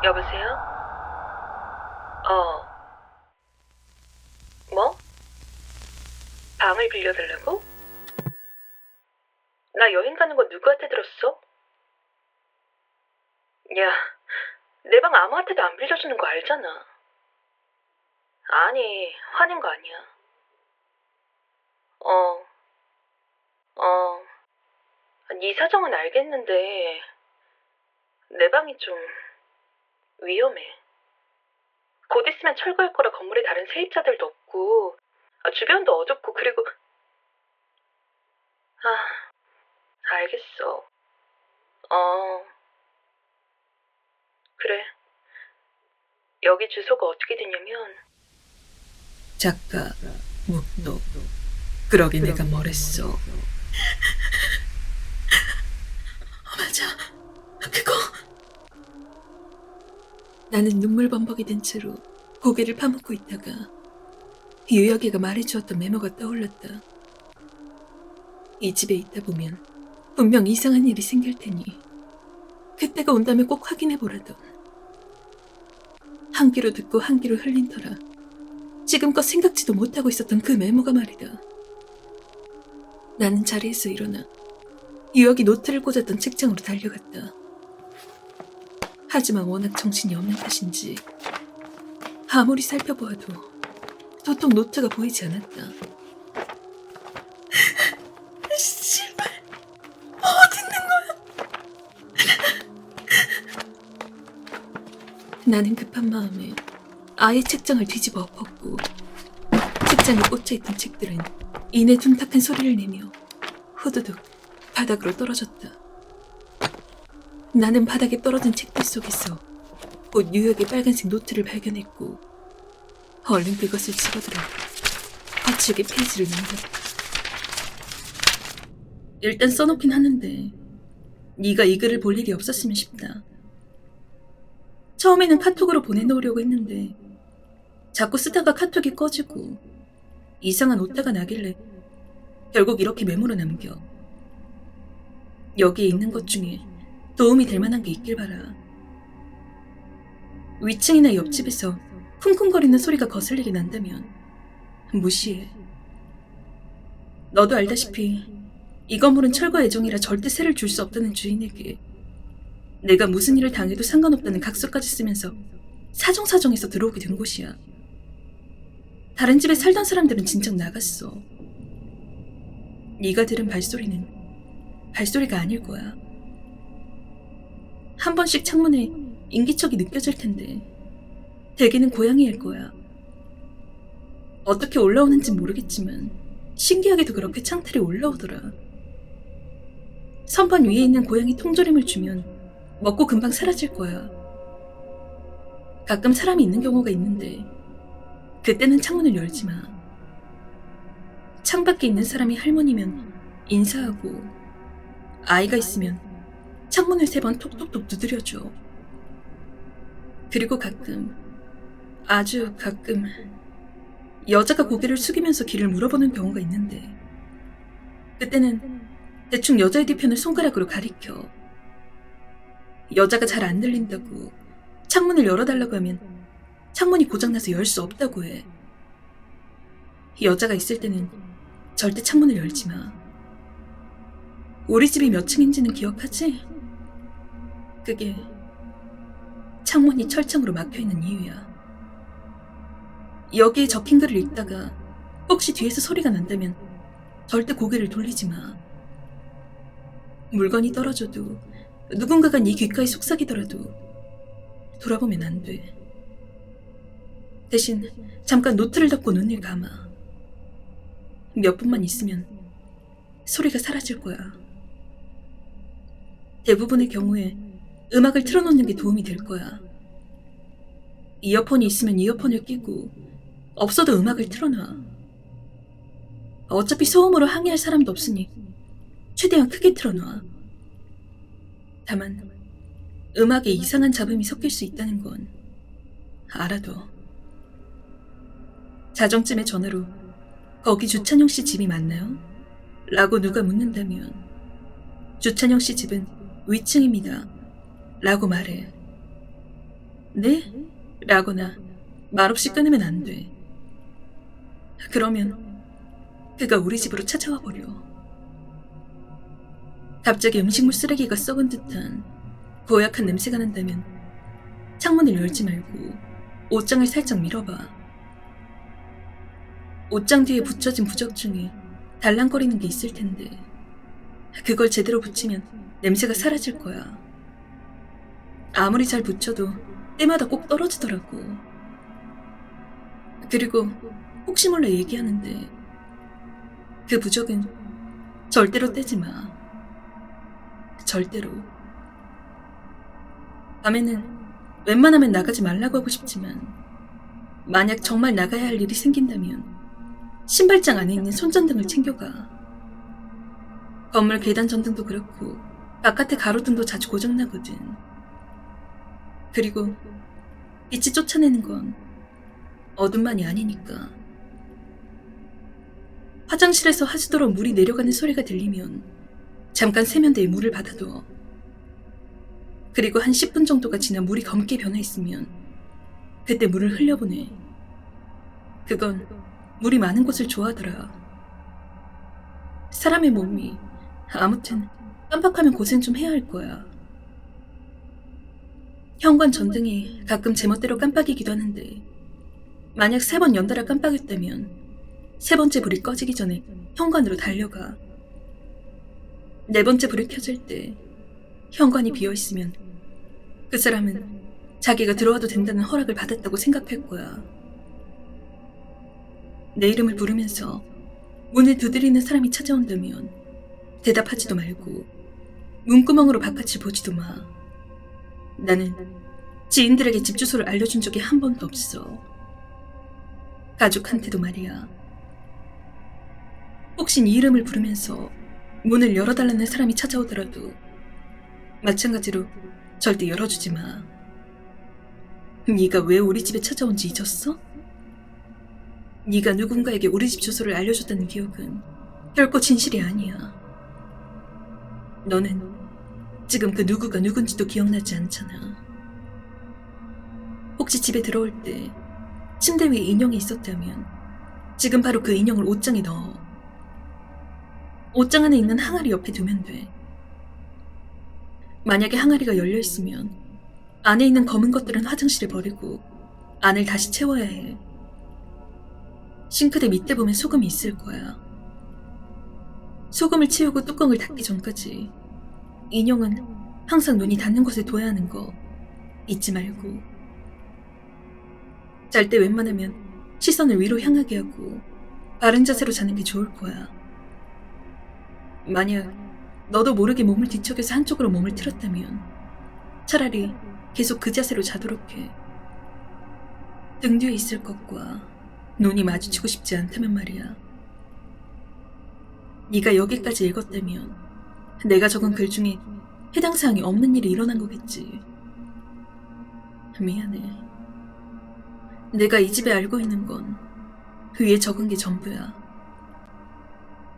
여보세요? 어, 뭐? 방을 빌려달라고? 나 여행 가는 거 누구한테 들었어? 야, 내 방 아무한테도 안 빌려주는 거 알잖아. 아니, 화낸 거 아니야. 어, 어, 네 사정은 알겠는데 내 방이 좀 위험해. 곧 있으면 철거할 거라 건물에 다른 세입자들도 없고 주변도 어둡고 그리고 알겠어. 어, 그래. 여기 주소가 어떻게 되냐면 작가 묵도. 그러게 내가 뭘 했어. 맞아, 그거. 나는 눈물 범벅이 된 채로 고개를 파묻고 있다가 유혁이가 말해주었던 메모가 떠올랐다. 이 집에 있다 보면 분명 이상한 일이 생길 테니 그때가 온다면 꼭 확인해보라던. 한 귀로 듣고 한 귀로 흘린 터라 지금껏 생각지도 못하고 있었던 그 메모가 말이다. 나는 자리에서 일어나 유혁이 노트를 꽂았던 책장으로 달려갔다. 하지만 워낙 정신이 없는 탓인지 아무리 살펴보아도 도통 노트가 보이지 않았다. 씨발, 어디 있는 거야? 나는 급한 마음에 아예 책장을 뒤집어 엎었고 책장에 꽂혀있던 책들은 이내 둔탁한 소리를 내며 후두둑 바닥으로 떨어졌다. 나는 바닥에 떨어진 책들 속에서 곧 유혁의 빨간색 노트를 발견했고 얼른 그것을 집어들어 거칠게 페이지를 넘겼다. 일단 써놓긴 하는데 네가 이 글을 볼 일이 없었으면 싶다. 처음에는 카톡으로 보내놓으려고 했는데 자꾸 쓰다가 카톡이 꺼지고 이상한 오타가 나길래 결국 이렇게 메모로 남겨. 여기에 있는 것 중에 도움이 될 만한 게 있길 바라. 위층이나 옆집에서 쿵쿵거리는 소리가 거슬리게 난다면 무시해. 너도 알다시피 이 건물은 철거 예정이라 절대 세를 줄 수 없다는 주인에게 내가 무슨 일을 당해도 상관없다는 각서까지 쓰면서 사정사정해서 들어오게 된 곳이야. 다른 집에 살던 사람들은 진작 나갔어. 네가 들은 발소리는 발소리가 아닐 거야. 한 번씩 창문에 인기척이 느껴질 텐데 대개는 고양이일 거야. 어떻게 올라오는지 모르겠지만 신기하게도 그렇게 창틀에 올라오더라. 선반 위에 있는 고양이 통조림을 주면 먹고 금방 사라질 거야. 가끔 사람이 있는 경우가 있는데 그때는 창문을 열지 마. 창밖에 있는 사람이 할머니면 인사하고 아이가 있으면 창문을 3번 톡톡톡 두드려줘. 그리고 가끔, 아주 가끔 여자가 고개를 숙이면서 길을 물어보는 경우가 있는데 그때는 대충 여자의 뒤편을 손가락으로 가리켜. 여자가 잘 안 들린다고 창문을 열어달라고 하면 창문이 고장나서 열 수 없다고 해. 여자가 있을 때는 절대 창문을 열지 마. 우리 집이 몇 층인지는 기억하지? 그게 창문이 철창으로 막혀있는 이유야. 여기에 적힌 글을 읽다가 혹시 뒤에서 소리가 난다면 절대 고개를 돌리지 마. 물건이 떨어져도 누군가가 네 귓가에 속삭이더라도 돌아보면 안 돼. 대신 잠깐 노트를 덮고 눈을 감아. 몇 분만 있으면 소리가 사라질 거야. 대부분의 경우에 음악을 틀어놓는 게 도움이 될 거야. 이어폰이 있으면 이어폰을 끼고 없어도 음악을 틀어놔. 어차피 소음으로 항의할 사람도 없으니 최대한 크게 틀어놔. 다만 음악에 이상한 잡음이 섞일 수 있다는 건 알아둬. 자정쯤에 전화로 거기 주찬용 씨 집이 맞나요? 라고 누가 묻는다면 주찬용 씨 집은 위층입니다. 라고 말해. 네? 라거나 말없이 끊으면 안 돼. 그러면 그가 우리 집으로 찾아와 버려. 갑자기 음식물 쓰레기가 썩은 듯한 고약한 냄새가 난다면 창문을 열지 말고 옷장을 살짝 밀어봐. 옷장 뒤에 붙여진 부적 중에 달랑거리는 게 있을 텐데 그걸 제대로 붙이면 냄새가 사라질 거야. 아무리 잘 붙여도 때마다 꼭 떨어지더라고. 그리고 혹시 몰라 얘기하는데 그 부적은 절대로 떼지 마. 절대로. 밤에는 웬만하면 나가지 말라고 하고 싶지만 만약 정말 나가야 할 일이 생긴다면 신발장 안에 있는 손전등을 챙겨가. 건물 계단 전등도 그렇고 바깥의 가로등도 자주 고장나거든. 그리고 빛이 쫓아내는 건 어둠만이 아니니까. 화장실에서 하수도로 물이 내려가는 소리가 들리면 잠깐 세면대에 물을 받아둬. 그리고 한 10분 정도가 지나 물이 검게 변해 있으면 그때 물을 흘려보내. 그건 물이 많은 곳을 좋아하더라. 사람의 몸이 아무튼 깜빡하면 고생 좀 해야 할 거야. 현관 전등이 가끔 제멋대로 깜빡이기도 하는데 만약 3번 연달아 깜빡였다면 3번째 불이 꺼지기 전에 현관으로 달려가. 4번째 불이 켜질 때 현관이 비어있으면 그 사람은 자기가 들어와도 된다는 허락을 받았다고 생각할 거야. 내 이름을 부르면서 문을 두드리는 사람이 찾아온다면 대답하지도 말고 문구멍으로 바깥을 보지도 마. 나는 지인들에게 집 주소를 알려준 적이 한 번도 없어. 가족한테도 말이야. 혹시 네 이름을 부르면서 문을 열어달라는 사람이 찾아오더라도 마찬가지로 절대 열어주지 마. 네가 왜 우리 집에 찾아온지 잊었어? 네가 누군가에게 우리 집 주소를 알려줬다는 기억은 결코 진실이 아니야. 너는 지금 그 누구가 누군지도 기억나지 않잖아. 혹시 집에 들어올 때 침대 위에 인형이 있었다면 지금 바로 그 인형을 옷장에 넣어. 옷장 안에 있는 항아리 옆에 두면 돼. 만약에 항아리가 열려있으면 안에 있는 검은 것들은 화장실에 버리고 안을 다시 채워야 해. 싱크대 밑에 보면 소금이 있을 거야. 소금을 채우고 뚜껑을 닫기 전까지 인형은 항상 눈이 닿는 곳에 둬야 하는 거 잊지 말고. 잘 때 웬만하면 시선을 위로 향하게 하고 바른 자세로 자는 게 좋을 거야. 만약 너도 모르게 몸을 뒤척여서 한쪽으로 몸을 틀었다면 차라리 계속 그 자세로 자도록 해. 등 뒤에 있을 것과 눈이 마주치고 싶지 않다면 말이야. 네가 여기까지 읽었다면 내가 적은 글 중에 해당 사항이 없는 일이 일어난 거겠지. 미안해. 내가 이 집에 알고 있는 건 위에 적은 게 전부야.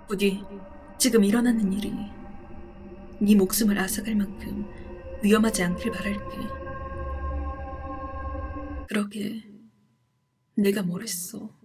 부디 지금 일어나는 일이 네 목숨을 앗아갈 만큼 위험하지 않길 바랄게. 그러게 내가 뭘 했어.